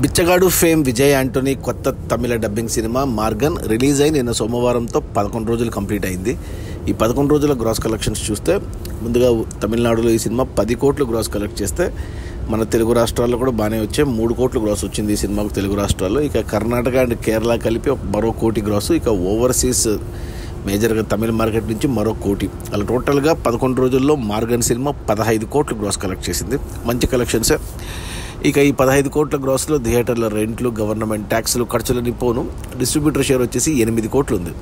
బిచ్చగాడు fame Vijay Anthony కొత్త తమిళ dubbing cinema Morgan release అయి నిన్న సోమవారంతో 11 రోజులు కంప్లీట్ అయింది. ఈ 11 రోజుల గ్రాస్ కలెక్షన్స్ చూస్తే ముందుగా తమిళనాడులో ఈ సినిమా 10 కోట్లు గ్రాస్ కలెక్ట్ చేస్తే మన తెలుగు రాష్ట్రాల్లో కూడా బాగానే వచ్చే 3 కోట్లు గ్రాస్ వచ్చింది ఈ సినిమాకు తెలుగు రాష్ట్రాల్లో. ఇక కర్ణాటక అండ్ కేరళ కలిపి మరో కోటి గ్రాసు, ఇక ఓవర్సీస్ మేజర్గా తమిళ మార్కెట్ నుంచి మరో కోటి. అలా టోటల్గా 11 రోజుల్లో మార్గన్ సినిమా 15 కోట్లు గ్రాస్ కలెక్ట్ చేసింది. మంచి కలెక్షన్సే. ఇక ఈ 15 కోట్ల గ్రాస్లో థియేటర్ల రెంట్లు, గవర్నమెంట్ ట్యాక్సులు, ఖర్చులని పోను డిస్ట్రిబ్యూటర్ షేర్ వచ్చేసి 8 కోట్లు ఉంది.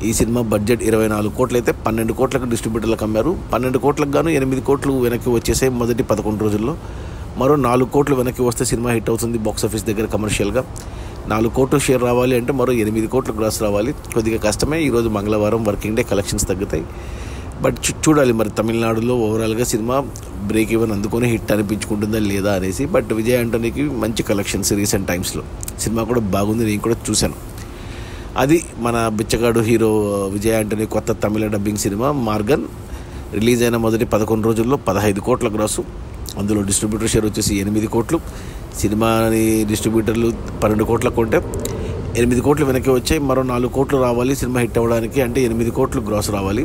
ఈ సినిమా బడ్జెట్ 24 కోట్లు అయితే 12 కోట్లకు డిస్ట్రిబ్యూటర్లకు అమ్మారు. 12 కోట్లకు గాను 8 కోట్లు వెనక్కి వచ్చేసాయి మొదటి 11 రోజుల్లో. మరో 4 కోట్లు వెనక్కి వస్తే సినిమా హిట్ అవుతుంది బాక్సాఫీస్ దగ్గర కమర్షియల్గా. 4 కోట్లు షేర్ రావాలి అంటే మరో 8 కోట్ల గ్రాస్ రావాలి. కొద్దిగా కష్టమే. ఈరోజు మంగళవారం వర్కింగ్ డే, కలెక్షన్స్ తగ్గుతాయి. బట్ చూడాలి మరి తమిళనాడులో ఓవరాల్గా సినిమా బ్రేక్ ఈవెన్ అందుకొని హిట్ అనిపించుకుంటుందా లేదా అనేసి. బట్ విజయ్ యాంటోనీకి మంచి కలెక్షన్స్ రీసెంట్ టైమ్స్లో. సినిమా కూడా బాగుంది, నేను కూడా చూశాను. అది మన బిచ్చగాడు హీరో విజయ్ యాంటోనీ కొత్త తమిళ డబ్బింగ్ సినిమా మార్గన్ రిలీజ్ అయిన మొదటి 11 రోజుల్లో 15 కోట్ల గ్రాసు. అందులో డిస్ట్రిబ్యూటర్ షేర్ వచ్చేసి 8 కోట్లు. సినిమాని డిస్ట్రిబ్యూటర్లు 12 కోట్లకు కొంటే 8 కోట్లు వెనక్కి వచ్చాయి. మరో 4 కోట్లు రావాలి సినిమా హిట్ అవ్వడానికి, అంటే 8 కోట్లు గ్రాస్ రావాలి.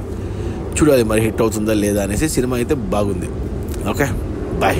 చూడాలి మరి హిట్ అవుతుందా లేదా అనేసి. సినిమా అయితే బాగుంది. Okay, bye.